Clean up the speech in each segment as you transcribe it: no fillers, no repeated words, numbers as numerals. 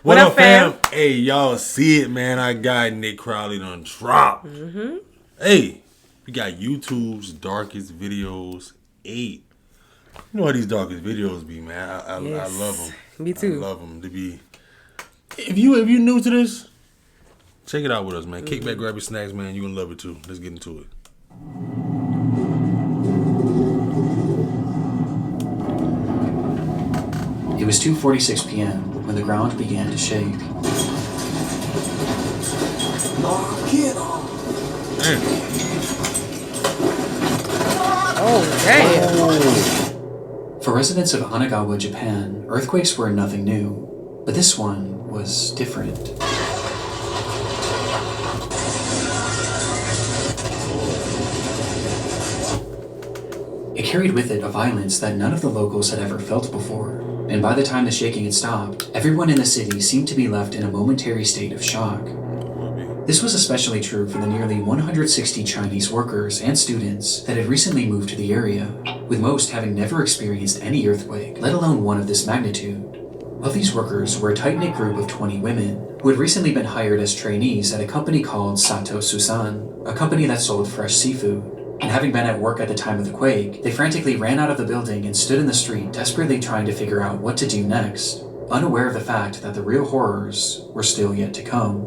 What up, fam? Hey, y'all see it, man. I got Nick Crowley done drop. Hey, we got YouTube's darkest videos 8. You know how these darkest videos be, man. I love them. Me too. I love them to be. If you new to this, check it out with us, man. Kick back, grab your snacks, man. You gonna love it too. Let's get into it. It was 2:46 p.m. when the ground began to shake. Oh, damn. For residents of Anagawa, Japan, earthquakes were nothing new, but this one was different. It carried with it a violence that none of the locals had ever felt before, and by the time the shaking had stopped, everyone in the city seemed to be left in a momentary state of shock. This was especially true for the nearly 160 Chinese workers and students that had recently moved to the area, with most having never experienced any earthquake, let alone one of this magnitude. Of these workers were a tight-knit group of 20 women, who had recently been hired as trainees at a company called Sato Susan, a company that sold fresh seafood. And having been at work at the time of the quake, they frantically ran out of the building and stood in the street desperately trying to figure out what to do next, unaware of the fact that the real horrors were still yet to come.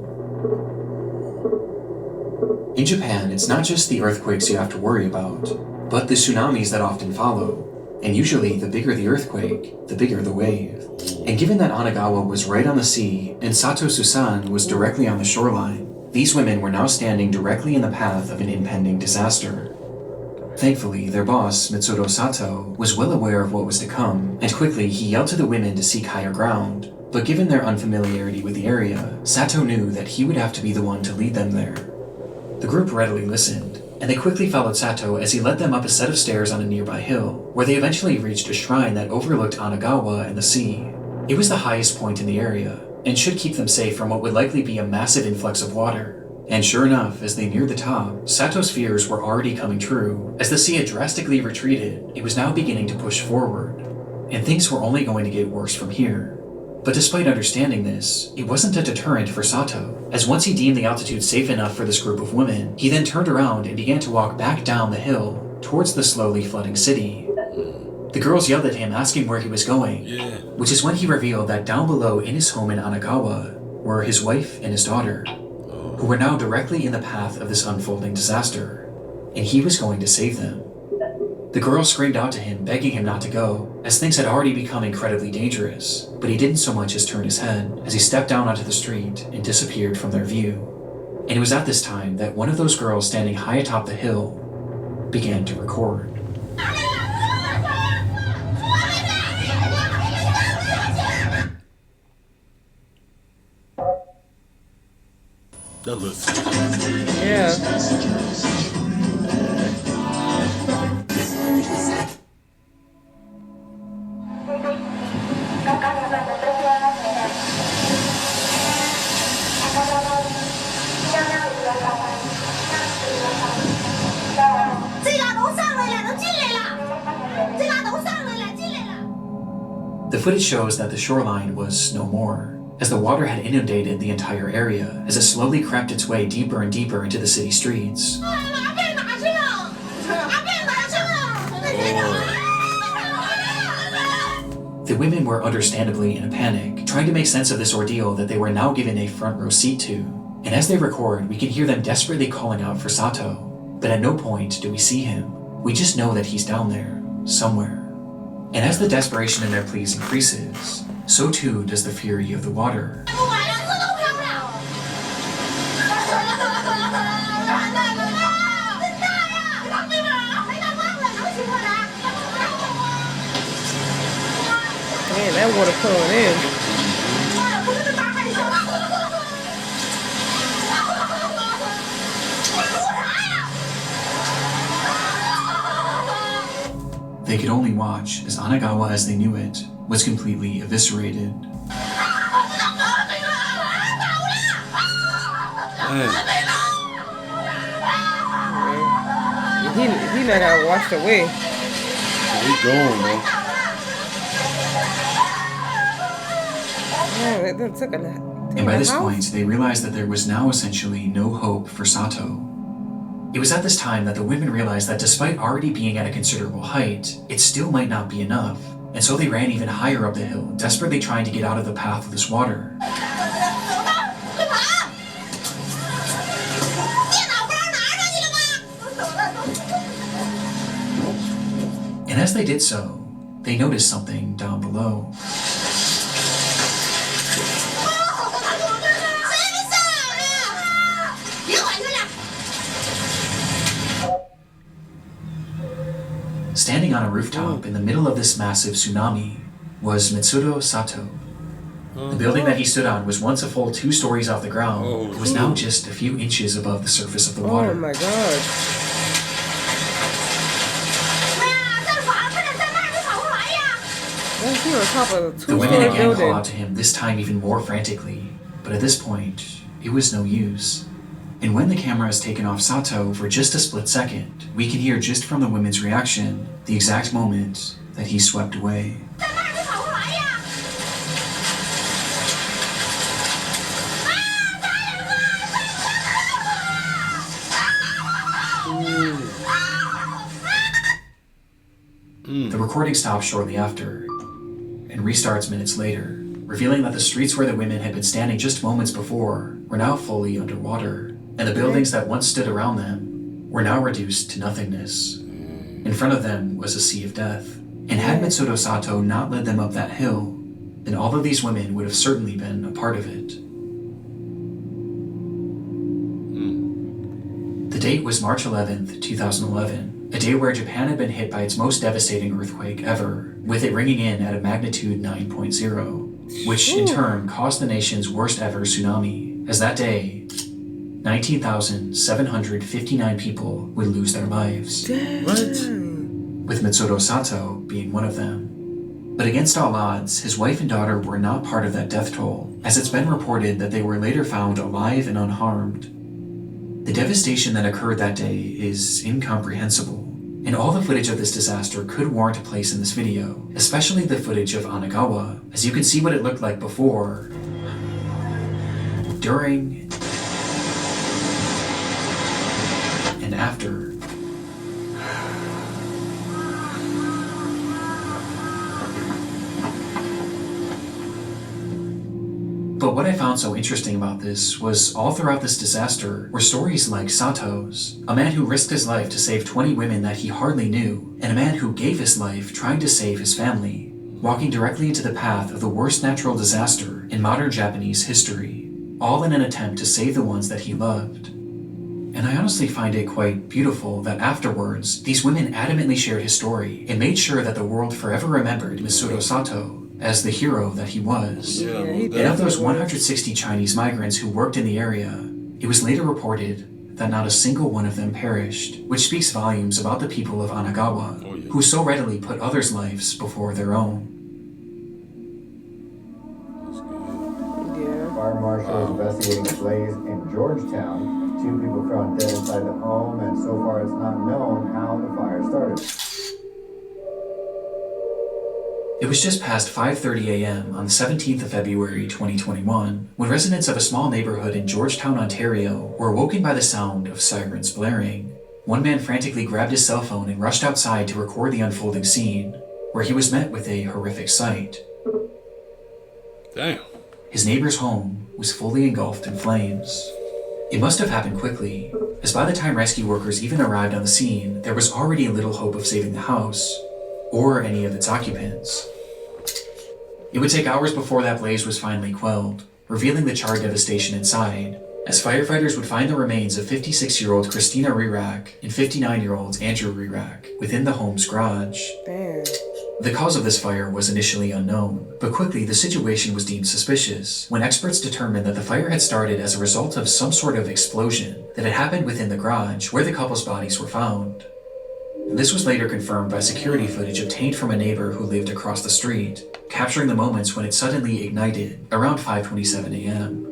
In Japan, it's not just the earthquakes you have to worry about, but the tsunamis that often follow. And usually, the bigger the earthquake, the bigger the wave. And given that Anagawa was right on the sea and Sato Susan was directly on the shoreline, these women were now standing directly in the path of an impending disaster. Thankfully, their boss, Mitsudo Sato, was well aware of what was to come, and quickly he yelled to the women to seek higher ground. But given their unfamiliarity with the area, Sato knew that he would have to be the one to lead them there. The group readily listened, and they quickly followed Sato as he led them up a set of stairs on a nearby hill, where they eventually reached a shrine that overlooked Anagawa and the sea. It was the highest point in the area, and should keep them safe from what would likely be a massive influx of water. And sure enough, as they neared the top, Sato's fears were already coming true. As the sea had drastically retreated, it was now beginning to push forward, and things were only going to get worse from here. But despite understanding this, it wasn't a deterrent for Sato, as once he deemed the altitude safe enough for this group of women, he then turned around and began to walk back down the hill towards the slowly flooding city. The girls yelled at him asking where he was going, which is when he revealed that down below in his home in Anagawa were his wife and his daughter, who were now directly in the path of this unfolding disaster, and he was going to save them. The girl screamed out to him, begging him not to go, as things had already become incredibly dangerous, but he didn't so much as turn his head as he stepped down onto the street and disappeared from their view. And it was at this time that one of those girls standing high atop the hill began to record. That looks. Yeah. The footage shows that the shoreline was no more, as the water had inundated the entire area as it slowly crept its way deeper and deeper into the city streets. The women were understandably in a panic, trying to make sense of this ordeal that they were now given a front row seat to. And as they record, we can hear them desperately calling out for Sato, but at no point do we see him. We just know that he's down there, somewhere. And as the desperation in their pleas increases, so too does the fury of the water. Man, that water pulling in. They could only watch as Anagawa as they knew it was completely eviscerated. He not got washed away. He gone, bro. Man, they took And by this point, they realized that there was now essentially no hope for Sato. It was at this time that the women realized that despite already being at a considerable height, it still might not be enough, and so they ran even higher up the hill, desperately trying to get out of the path of this water. And as they did so, they noticed something down below. Standing on a rooftop in the middle of this massive tsunami was Mitsudo Sato. The building that he stood on was once a full 2 stories off the ground, but was now just a few inches above the surface of the water. Oh my god. That's on top of a The women 2-story again called building. out to him, this time even more frantically, but at this point, it was no use. And when the camera is taken off Sato for just a split second, we can hear just from the women's reaction the exact moment that he swept away. The recording stops shortly after and restarts minutes later, revealing that the streets where the women had been standing just moments before were now fully underwater, and the buildings that once stood around them were now reduced to nothingness. In front of them was a sea of death, and had Mitsudo Sato not led them up that hill, then all of these women would have certainly been a part of it. The date was March 11th, 2011, a day where Japan had been hit by its most devastating earthquake ever, with it ringing in at a magnitude 9.0, which in turn caused the nation's worst ever tsunami, as that day, 19,759 people would lose their lives. With Mitsudo Sato being one of them. But against all odds, his wife and daughter were not part of that death toll, as it's been reported that they were later found alive and unharmed. The devastation that occurred that day is incomprehensible, and all the footage of this disaster could warrant a place in this video, especially the footage of Anagawa, as you can see what it looked like before, during, and after. But what I found so interesting about this was all throughout this disaster were stories like Sato's, a man who risked his life to save 20 women that he hardly knew, and a man who gave his life trying to save his family, walking directly into the path of the worst natural disaster in modern Japanese history, all in an attempt to save the ones that he loved. And I honestly find it quite beautiful that afterwards, these women adamantly shared his story and made sure that the world forever remembered Mitsudo Sato as the hero that he was. And of those 160 Chinese migrants who worked in the area, it was later reported that not a single one of them perished, which speaks volumes about the people of Anagawa, who so readily put others' lives before their own. Fire marshal is investigating a blaze in Georgetown. 2 people found dead inside the home, and so far it's not known how the fire started. It was just past 5:30 a.m. on the 17th of February 2021 when residents of a small neighborhood in Georgetown, Ontario were awoken by the sound of sirens blaring. One man frantically grabbed his cell phone and rushed outside to record the unfolding scene, where he was met with a horrific sight. Damn. His neighbor's home was fully engulfed in flames. It must have happened quickly, as by the time rescue workers even arrived on the scene, there was already little hope of saving the house, or any of its occupants. It would take hours before that blaze was finally quelled, revealing the charred devastation inside, as firefighters would find the remains of 56-year-old Christina Rirak and 59-year-old Andrew Rirak within the home's garage. Damn. The cause of this fire was initially unknown, but quickly the situation was deemed suspicious when experts determined that the fire had started as a result of some sort of explosion that had happened within the garage where the couple's bodies were found. This was later confirmed by security footage obtained from a neighbor who lived across the street, capturing the moments when it suddenly ignited around 5:27 a.m.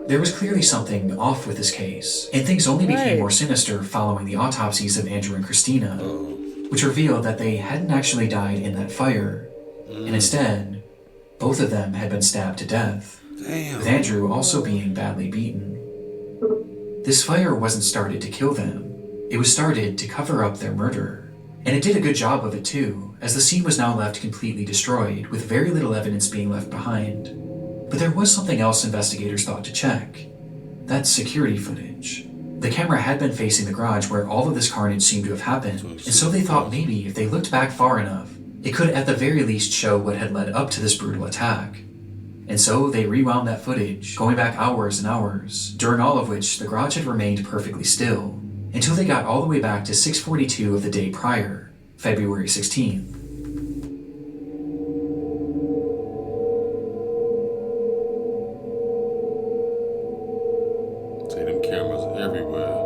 There was clearly something off with this case, and things only became more sinister following the autopsies of Andrew and Christina, which revealed that they hadn't actually died in that fire, and instead Both of them had been stabbed to death, with Andrew also being badly beaten. This fire wasn't started to kill them, it was started to cover up their murder. And it did a good job of it too, as the scene was now left completely destroyed, with very little evidence being left behind. But there was something else investigators thought to check. That's security footage. The camera had been facing the garage where all of this carnage seemed to have happened, and so they thought maybe if they looked back far enough, it could at the very least show what had led up to this brutal attack. And so they rewound that footage, going back hours and hours, during all of which the garage had remained perfectly still, until they got all the way back to 6:42 of the day prior, February 16th. See them cameras everywhere.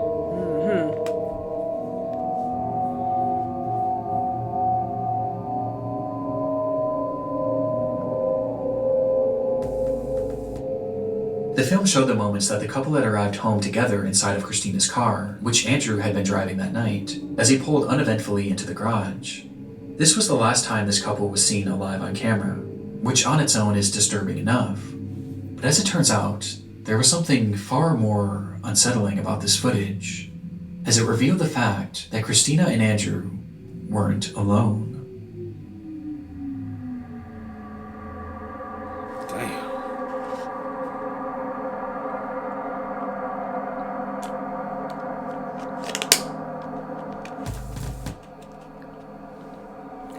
The film showed the moments that the couple had arrived home together inside of Christina's car, which Andrew had been driving that night, as he pulled uneventfully into the garage. This was the last time this couple was seen alive on camera, which on its own is disturbing enough. But as it turns out, there was something far more unsettling about this footage, as it revealed the fact that Christina and Andrew weren't alone. Damn.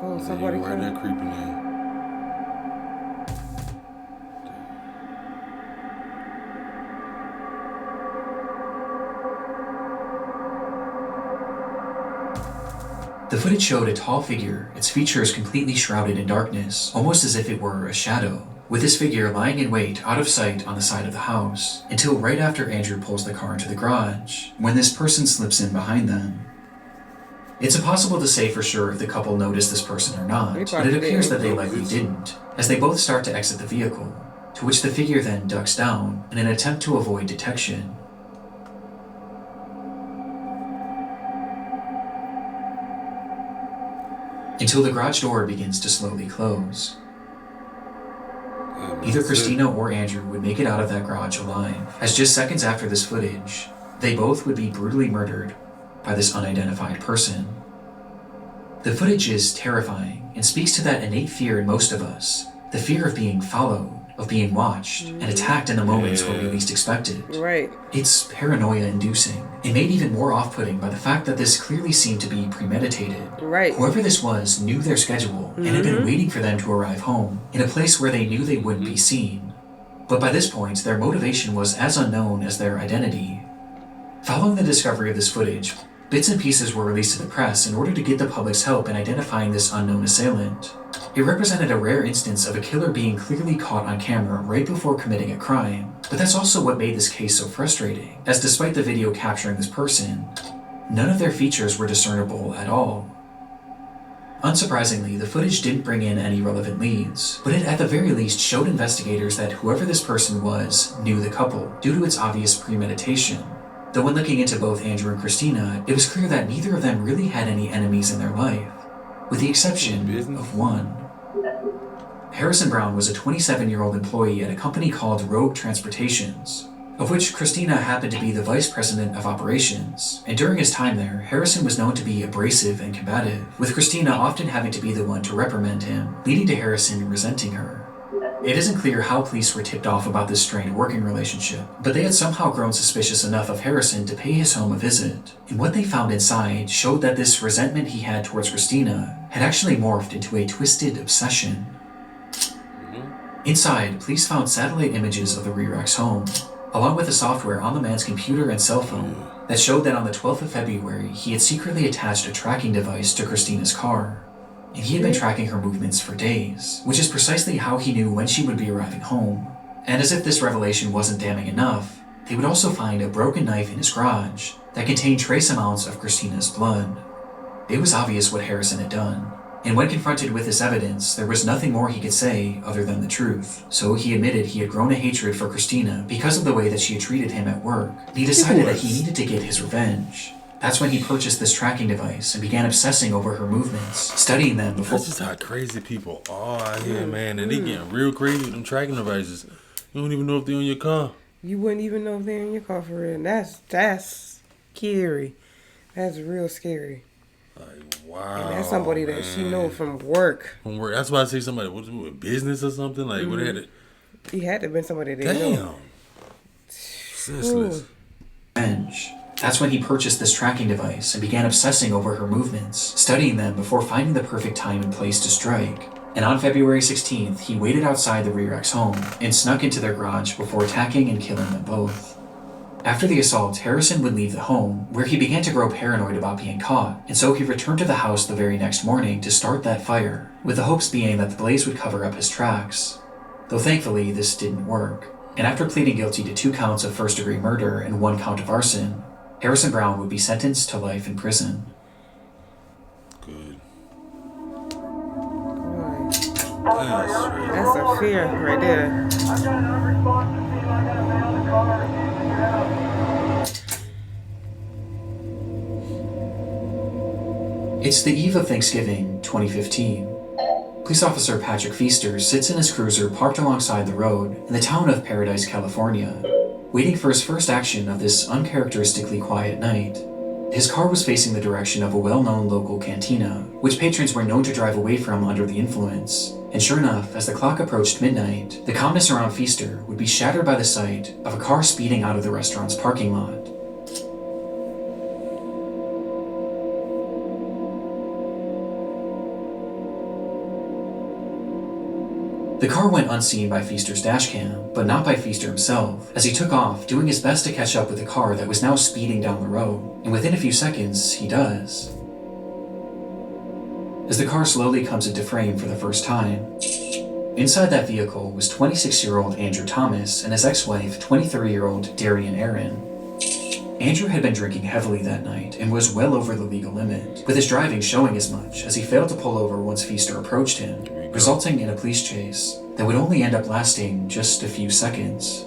Oh, somebody Right come. there creeping in. The footage showed a tall figure, its features completely shrouded in darkness, almost as if it were a shadow, with this figure lying in wait out of sight on the side of the house, until right after Andrew pulls the car into the garage, when this person slips in behind them. It's impossible to say for sure if the couple noticed this person or not, but it appears that they likely didn't, as they both start to exit the vehicle, to which the figure then ducks down in an attempt to avoid detection. Until the garage door begins to slowly close. Either Christina or Andrew would make it out of that garage alive, as just seconds after this footage, they both would be brutally murdered by this unidentified person. The footage is terrifying and speaks to that innate fear in most of us, the fear of being followed, of being watched, and attacked in the moments where we least expect it. Right. It's paranoia-inducing, and made even more off-putting by the fact that this clearly seemed to be premeditated. Right. Whoever this was knew their schedule and had been waiting for them to arrive home, in a place where they knew they wouldn't be seen. But by this point, their motivation was as unknown as their identity. Following the discovery of this footage, bits and pieces were released to the press in order to get the public's help in identifying this unknown assailant. It represented a rare instance of a killer being clearly caught on camera right before committing a crime, but that's also what made this case so frustrating, as despite the video capturing this person, none of their features were discernible at all. Unsurprisingly, the footage didn't bring in any relevant leads, but it at the very least showed investigators that whoever this person was knew the couple, due to its obvious premeditation. Though when looking into both Andrew and Christina, it was clear that neither of them really had any enemies in their life, with the exception of one. Harrison Brown was a 27-year-old employee at a company called Rogue Transportations, of which Christina happened to be the vice president of operations, and during his time there, Harrison was known to be abrasive and combative, with Christina often having to be the one to reprimand him, leading to Harrison resenting her. It isn't clear how police were tipped off about this strained working relationship, but they had somehow grown suspicious enough of Harrison to pay his home a visit, and what they found inside showed that this resentment he had towards Christina had actually morphed into a twisted obsession. Inside, police found satellite images of the Rerack's home, along with the software on the man's computer and cell phone that showed that on the 12th of February, he had secretly attached a tracking device to Christina's car. And he had been tracking her movements for days, which is precisely how he knew when she would be arriving home. And as if this revelation wasn't damning enough, they would also find a broken knife in his garage that contained trace amounts of Christina's blood. It was obvious what Harrison had done, and when confronted with this evidence, there was nothing more he could say other than the truth. So he admitted he had grown a hatred for Christina because of the way that she had treated him at work, and he decided that he needed to get his revenge. That's when he purchased this tracking device and began obsessing over her movements, studying them before... That's just how crazy people are out here, man. And they getting real crazy with them tracking devices. You don't even know if they're on your car. You wouldn't even know if they're in your car for real. That's scary. That's real scary. Like, wow. And that's somebody that she know from work. From work. That's why I say somebody with business or something. Like, what had it? He had to have been somebody that Damn. know. Senseless. revenge. That's when he purchased this tracking device and began obsessing over her movements, studying them before finding the perfect time and place to strike. And on February 16th, he waited outside the Rearx home and snuck into their garage before attacking and killing them both. After the assault, Harrison would leave the home, where he began to grow paranoid about being caught, and so he returned to the house the very next morning to start that fire, with the hopes being that the blaze would cover up his tracks. Though thankfully, this didn't work, and after pleading guilty to 2 counts of first-degree murder and 1 count of arson, Harrison Brown would be sentenced to life in prison. Good. Boy, That's that's a fear right there. I got an unresponsive team. I got a man on the car. It's the eve of Thanksgiving, 2015. Police officer Patrick Feaster sits in his cruiser parked alongside the road in the town of Paradise, California, waiting for his first action of this uncharacteristically quiet night. His car was facing the direction of a well-known local cantina, which patrons were known to drive away from under the influence. And sure enough, as the clock approached midnight, the calmness around Feaster would be shattered by the sight of a car speeding out of the restaurant's parking lot. The car went unseen by Feaster's dashcam, but not by Feaster himself, as he took off, doing his best to catch up with the car that was now speeding down the road, and within a few seconds, he does. As the car slowly comes into frame for the first time, inside that vehicle was 26-year-old Andrew Thomas and his ex-wife, 23-year-old Darian Aaron. Andrew had been drinking heavily that night and was well over the legal limit, with his driving showing as much as he failed to pull over once Feaster approached him, resulting in a police chase that would only end up lasting just a few seconds.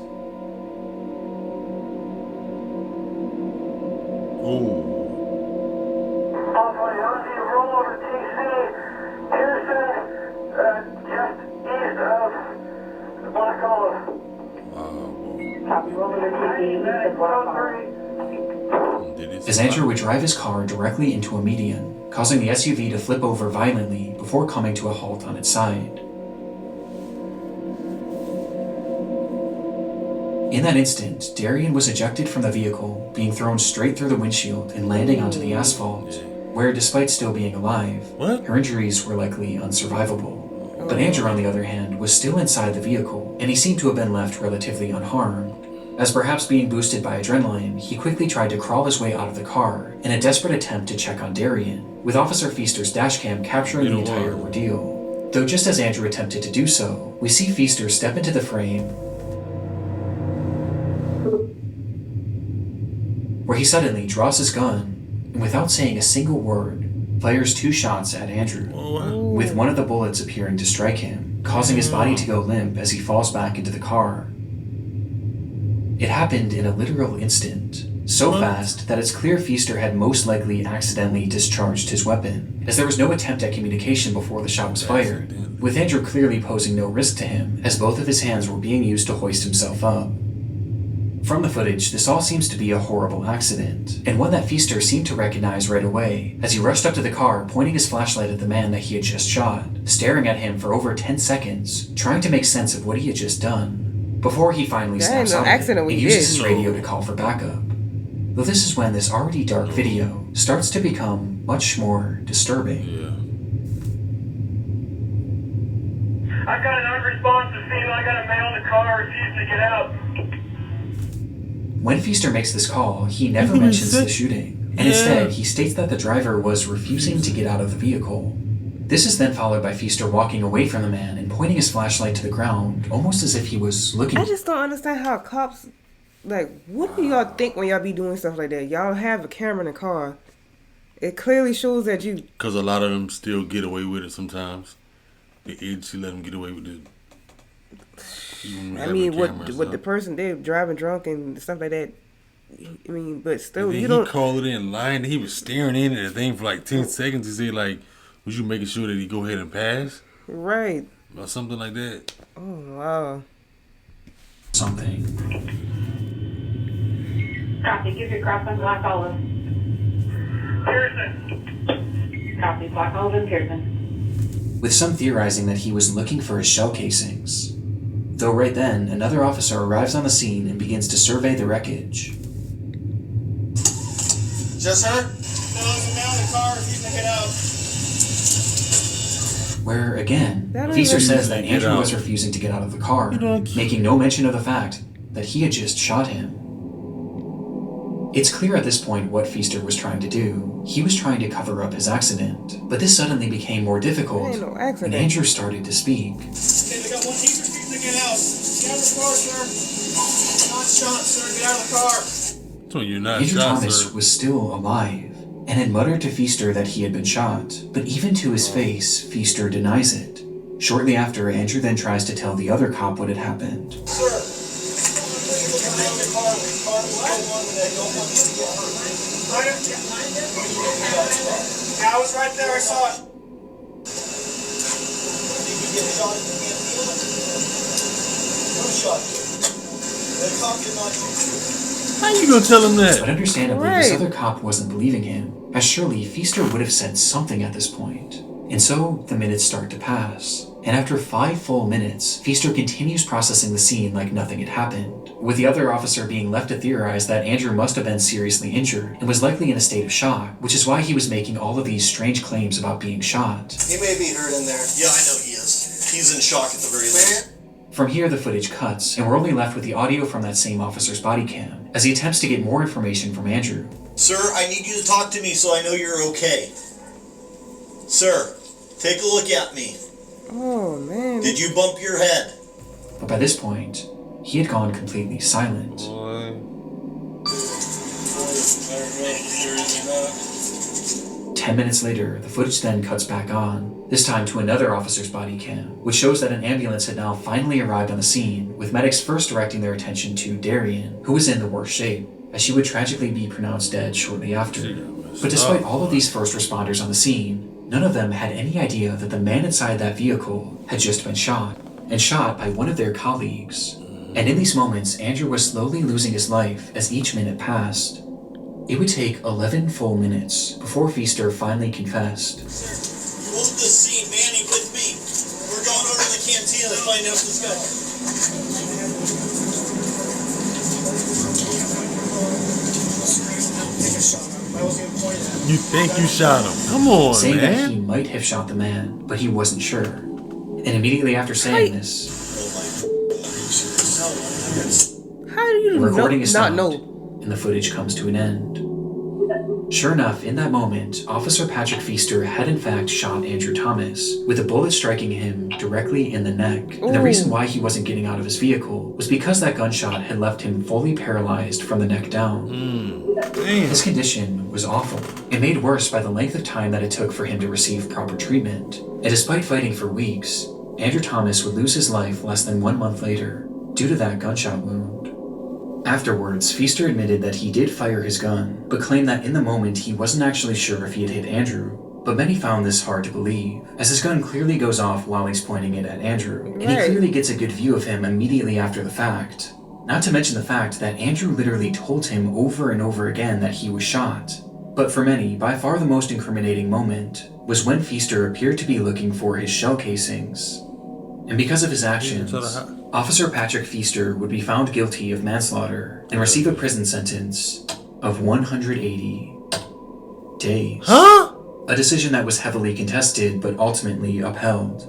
Oh. Rollover TC, Pearson, just east of the Black Olive. Copy, rollover TC, east of Black Olive. As Andrew would drive his car directly into a median, causing the SUV to flip over violently before coming to a halt on its side. In that instant, Darian was ejected from the vehicle, being thrown straight through the windshield and landing onto the asphalt, where, despite still being alive, her injuries were likely unsurvivable. But Andrew, on the other hand, was still inside the vehicle, and he seemed to have been left relatively unharmed. As perhaps being boosted by adrenaline, he quickly tried to crawl his way out of the car in a desperate attempt to check on Darian, with Officer Feaster's dashcam capturing the entire ordeal. Though just as Andrew attempted to do so, we see Feaster step into the frame, where he suddenly draws his gun, and without saying a single word, fires 2 shots at Andrew, with one of the bullets appearing to strike him, causing his body to go limp as he falls back into the car. It happened in a literal instant, so fast that it's clear Feaster had most likely accidentally discharged his weapon, as there was no attempt at communication before the shot was fired, with Andrew clearly posing no risk to him, as both of his hands were being used to hoist himself up. From the footage, this all seems to be a horrible accident, and one that Feaster seemed to recognize right away, as he rushed up to the car, pointing his flashlight at the man that he had just shot, staring at him for over 10 seconds, trying to make sense of what he had just done, before he finally snaps out of it and uses his radio to call for backup. Though this is when this already dark video starts to become much more disturbing. I got an unresponsive female. I got a male in the car refusing to get out. When Feaster makes this call, he never mentions the shooting, and instead he states that the driver was refusing to get out of the vehicle. This is then followed by Feaster walking away from the man and pointing his flashlight to the ground, almost as if he was looking... I just don't understand how cops, like, what do y'all think when y'all be doing stuff like that? Y'all have a camera in the car. It clearly shows that you... Because a lot of them still get away with it sometimes. The agency let them get away with it. I mean, what the person did, driving drunk and stuff like that, I mean, but still, And then you he don't. called it in lying. He was staring in at the thing for like 10 seconds to say, like, was you making sure that he go ahead and pass? Right. Or something like that. Oh, wow. Something. Copy. Give your crossing Black Olive. Pearson. Copy. Black Olive and Pearson. With some theorizing that he was looking for his shell casings. Though right then, another officer arrives on the scene and begins to survey the wreckage. Just her? No, there's a man in the car refusing to get out. Where, again, That Feaster is- says that Get Andrew out. was refusing to get out of the car, You know, making no mention of the fact that he had just shot him. It's clear at this point what Feaster was trying to do. He was trying to cover up his accident, but this suddenly became more difficult Ain't no when accident. Andrew started to speak. Okay, we got one. He's refusing to get out. Get out of the car, sir. Not shot, sir. Get out of the car. So you're not Andrew shot, Thomas sir. was still alive and had muttered to Feaster that he had been shot, but even to his face, Feaster denies it. Shortly after, Andrew then tries to tell the other cop what had happened. Sir. Get out of the car. The car was so long that I don't want you to get hurt. Yeah, I was right there. I saw it. Did you get shot if you can't feel it? Who shot you? The cop did not shoot you. How you gonna tell him But that? understandably, this Right. other cop wasn't believing him, as surely Feaster would have said something at this point. And so, the minutes start to pass. And after 5 full minutes, Feaster continues processing the scene like nothing had happened, with the other officer being left to theorize that Andrew must have been seriously injured and was likely in a state of shock, which is why he was making all of these strange claims about being shot. He may be hurt in there. Yeah, I know he is. He's in shock at the very least. From here, the footage cuts, and we're only left with the audio from that same officer's body cam, as he attempts to get more information from Andrew. Sir, I need you to talk to me so I know you're okay. Sir, take a look at me. Oh, man. Did you bump your head? But by this point, he had gone completely silent. Boy. 10 minutes later, the footage then cuts back on, this time to another officer's body cam, which shows that an ambulance had now finally arrived on the scene, with medics first directing their attention to Darian, who was in the worst shape, as she would tragically be pronounced dead shortly after. But despite all of these first responders on the scene, none of them had any idea that the man inside that vehicle had just been shot, and shot by one of their colleagues. And in these moments, Andrew was slowly losing his life as each minute passed. It would take 11 full minutes before Feaster finally confessed. You won't just see Manny with me. We're going over to the cantina to find out this guy. You think you shot him? Come on, Saying that he man. might have shot the man, but he wasn't sure. And immediately after saying this, How do you the recording is not stopped, know? and the footage comes to an end. Sure enough, in that moment, Officer Patrick Feaster had in fact shot Andrew Thomas, with a bullet striking him directly in the neck. And the Ooh. reason why he wasn't getting out of his vehicle was because that gunshot had left him fully paralyzed from the neck down. Damn. His condition was awful, and made worse by the length of time that it took for him to receive proper treatment. And despite fighting for weeks, Andrew Thomas would lose his life less than 1 month later due to that gunshot wound. Afterwards, Feaster admitted that he did fire his gun, but claimed that in the moment he wasn't actually sure if he had hit Andrew. But many found this hard to believe, as his gun clearly goes off while he's pointing it at Andrew, and he Right. clearly gets a good view of him immediately after the fact. Not to mention the fact that Andrew literally told him over and over again that he was shot. But for many, by far the most incriminating moment was when Feaster appeared to be looking for his shell casings. And because of his actions, Officer Patrick Feaster would be found guilty of manslaughter and receive a prison sentence of 180 days. Huh? A decision that was heavily contested but ultimately upheld.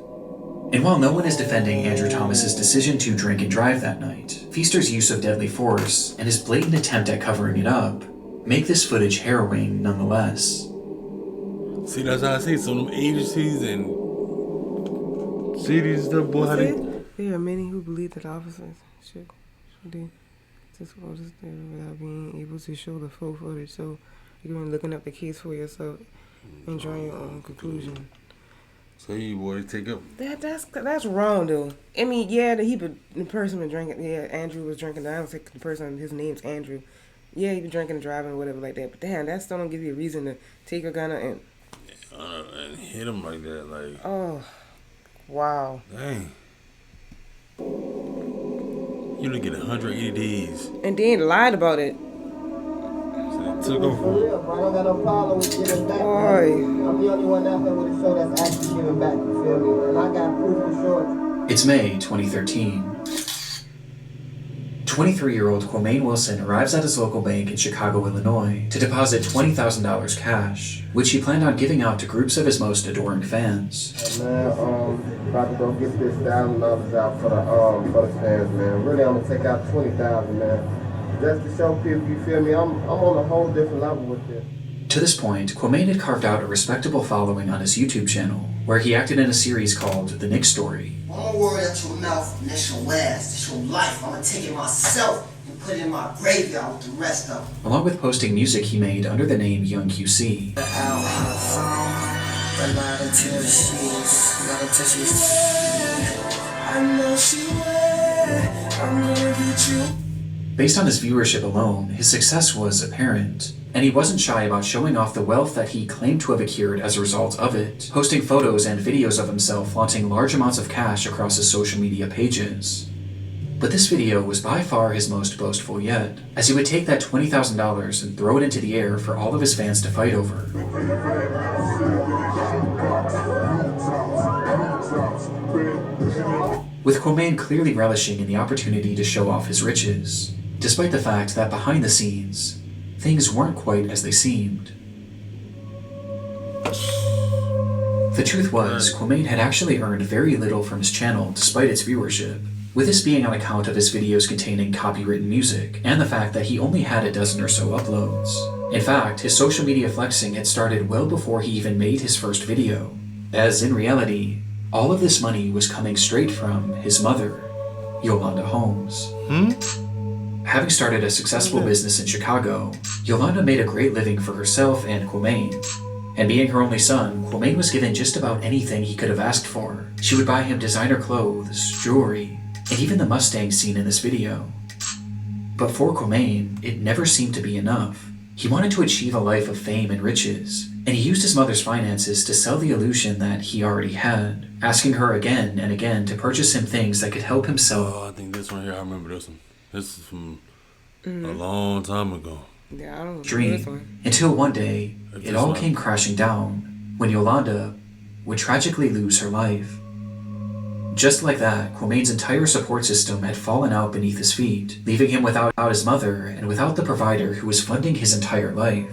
And while no one is defending Andrew Thomas's decision to drink and drive that night, Feaster's use of deadly force and his blatant attempt at covering it up make this footage harrowing nonetheless. See, that's how I say some of them agencies and cities and stuff, boy, how they... There are many who believe that officers should do this without being able to show the full footage. So you're looking up the case for yourself and drawing your own conclusion. So you boy take up. That's wrong though. I mean, yeah, the person was drinking. Yeah, Andrew was drinking. I don't think the person, his name's Andrew. Yeah, you be drinking and driving or whatever like that. But damn, that still don't give you a reason to take a gun and hit him like that. Like, oh, wow. dang. You done get 180 days. And then lied about it. So they took over. For real, bro. I don't got no problem with giving back. Boy. I'm the only one out there with a show that's actually giving back. You feel me? And I got proof to show it. It's May 2013. 23-year-old Quamaine Wilson arrives at his local bank in Chicago, Illinois, to deposit $20,000 cash, which he planned on giving out to groups of his most adoring fans. Man, about to go get this $1,000 out for the fans, man. Really, I'm gonna take out $20,000, man. Just to show people, you feel me? I'm on a whole different level with this. To this point, Quamaine had carved out a respectable following on his YouTube channel, where he acted in a series called The Nick Story. I'm gonna worry out your mouth and that's your last, that's your life. I'm gonna take it myself and put it in my graveyard with the rest of them. Along with posting music he made under the name Young QC. Based on his viewership alone, his success was apparent, and he wasn't shy about showing off the wealth that he claimed to have accrued as a result of it, posting photos and videos of himself flaunting large amounts of cash across his social media pages. But this video was by far his most boastful yet, as he would take that $20,000 and throw it into the air for all of his fans to fight over. With Quamaine clearly relishing in the opportunity to show off his riches, despite the fact that behind the scenes, things weren't quite as they seemed. The truth was, Quamaine had actually earned very little from his channel despite its viewership, with this being on account of his videos containing copywritten music and the fact that he only had a dozen or so uploads. In fact, his social media flexing had started well before he even made his first video, as in reality, all of this money was coming straight from his mother, Yolanda Holmes. Having started a successful business in Chicago, Yolanda made a great living for herself and Quamaine. And being her only son, Quamaine was given just about anything he could have asked for. She would buy him designer clothes, jewelry, and even the Mustang seen in this video. But for Quamaine, it never seemed to be enough. He wanted to achieve a life of fame and riches, and he used his mother's finances to sell the illusion that he already had, asking her again and again to purchase him things that could help him sell. Oh, I think this one here, I remember this one. This is from a long time ago. Yeah, I don't know Dream, this one. until one day, it all came crashing down when Yolanda would tragically lose her life. Just like that, Quamaine's entire support system had fallen out beneath his feet, leaving him without his mother and without the provider who was funding his entire life.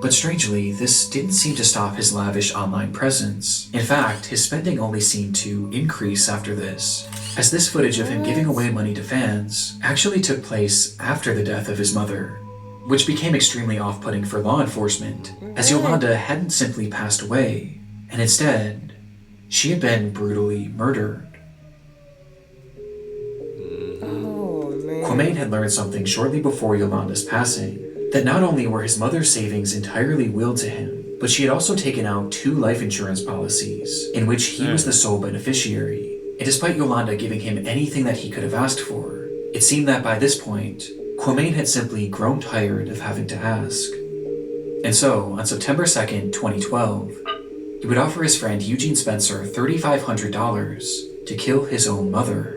But strangely, this didn't seem to stop his lavish online presence. In fact, his spending only seemed to increase after this, as this footage of him giving away money to fans actually took place after the death of his mother, which became extremely off-putting for law enforcement, as Yolanda hadn't simply passed away, and instead, she had been brutally murdered. Quamaine had learned something shortly before Yolanda's passing, that not only were his mother's savings entirely willed to him, but she had also taken out 2 life insurance policies, in which he was the sole beneficiary. And despite Yolanda giving him anything that he could have asked for, it seemed that by this point, Quamaine had simply grown tired of having to ask. And so, on September 2nd, 2012, he would offer his friend Eugene Spencer $3,500 to kill his own mother.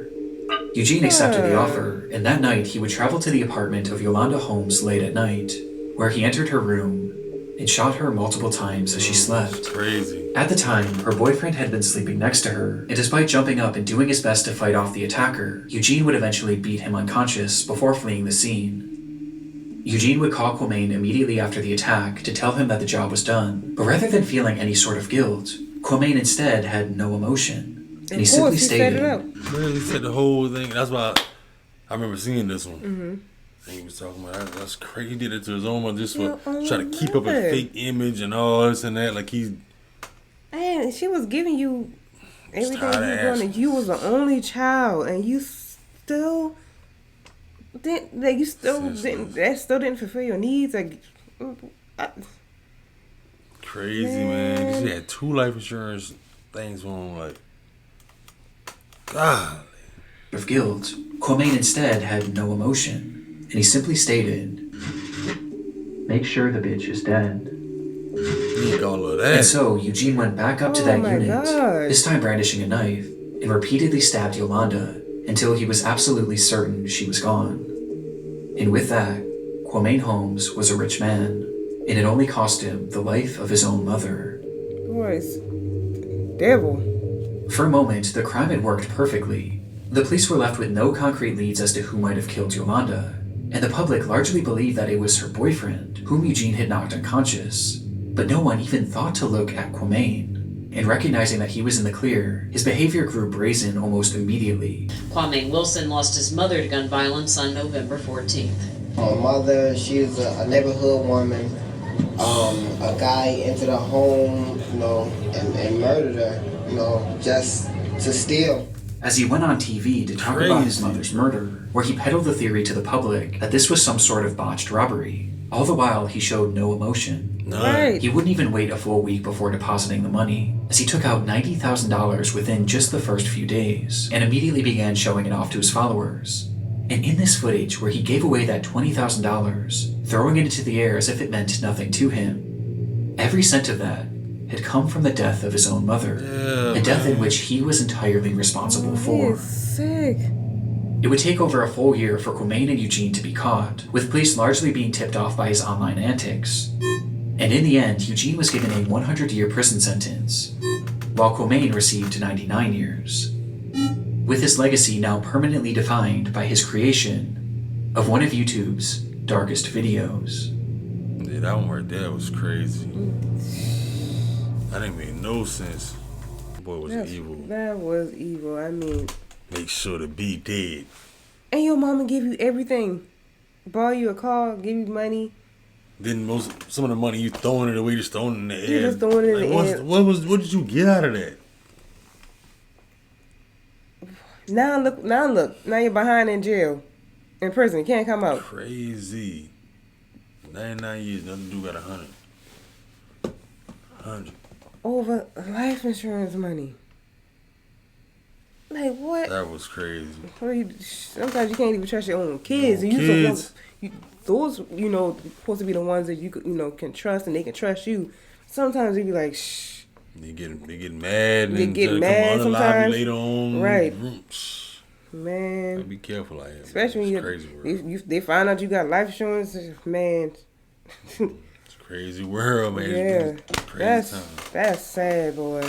Eugene accepted the offer, and that night he would travel to the apartment of Yolanda Holmes late at night, where he entered her room and shot her multiple times as she slept. Crazy. At the time, her boyfriend had been sleeping next to her, and despite jumping up and doing his best to fight off the attacker, Eugene would eventually beat him unconscious before fleeing the scene. Eugene would call Quamaine immediately after the attack to tell him that the job was done, but rather than feeling any sort of guilt, Quamaine instead had no emotion. And he simply stated, Man, he said the whole thing. That's why I remember seeing this one. And he was talking about that's crazy. He did it to his own mother just for trying to keep up a fake image and all this and that. Like he's. And she was giving you everything you were doing, and you was the only child, and you still didn't. Like you still didn't. That still didn't fulfill your needs. Like crazy man. She had 2 life insurance things on like. God. Of guilt, Quamaine instead had no emotion, and he simply stated, make sure the bitch is dead. Need all of that. And so Eugene went back up to that my unit, God. this time brandishing a knife, and repeatedly stabbed Yolanda until he was absolutely certain she was gone. And with that, Kwame Holmes was a rich man, and it only cost him the life of his own mother. Boys, devil. For a moment, the crime had worked perfectly. The police were left with no concrete leads as to who might have killed Yolanda, and the public largely believed that it was her boyfriend, whom Eugene had knocked unconscious. But no one even thought to look at Kwame. And recognizing that he was in the clear, his behavior grew brazen almost immediately. Kwame Wilson lost his mother to gun violence on November 14th. My mother, she's a neighborhood woman. A guy entered her home, and murdered her, just to steal. As he went on TV to talk about his mother's murder, where he peddled the theory to the public that this was some sort of botched robbery, all the while he showed no emotion. Right. He wouldn't even wait a full week before depositing the money, as he took out $90,000 within just the first few days, and immediately began showing it off to his followers. And in this footage where he gave away that $20,000, throwing it into the air as if it meant nothing to him, every cent of that had come from the death of his own mother, a death in which he was entirely responsible for. He's sick. It would take over a full year for Kwame and Eugene to be caught, with police largely being tipped off by his online antics. And in the end, Eugene was given a 100-year prison sentence, while Kwame received 99 years, with his legacy now permanently defined by his creation of one of YouTube's darkest videos. Yeah, that one right there was crazy. That didn't make no sense. Boy was evil. That was evil. I mean, make sure to be dead. And your mama give you everything. Buy you a car, give you money. Then some of the money you throwing it away, just throwing it in the air. You just throwing it in the air. What did you get out of that? Now look. Now you're behind in jail, in prison. You can't come out. Crazy. 99 years, nothing to do got 100. 100. Over life insurance money. Like what? That was crazy. Sometimes you can't even trust your own kids. Those supposed to be the ones that you can trust and they can trust you. Sometimes they be like, shh. They get mad. They get mad sometimes. Later on. Right. Man. Gotta be careful out here. Especially when they find out you got life insurance. Man. It's a crazy world, man. Yeah. Crazy time. That's sad, boy.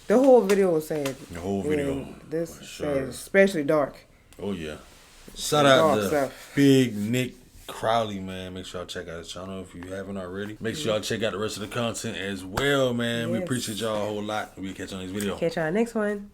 The whole video was sad. The whole video. And this is sad, especially dark. Oh, yeah. Shout out to Big Nick Crowley, man. Make sure y'all check out his channel if you haven't already. Make sure y'all check out the rest of the content as well, man. Yes. We appreciate y'all a whole lot. We'll catch you on this video. Catch y'all next one.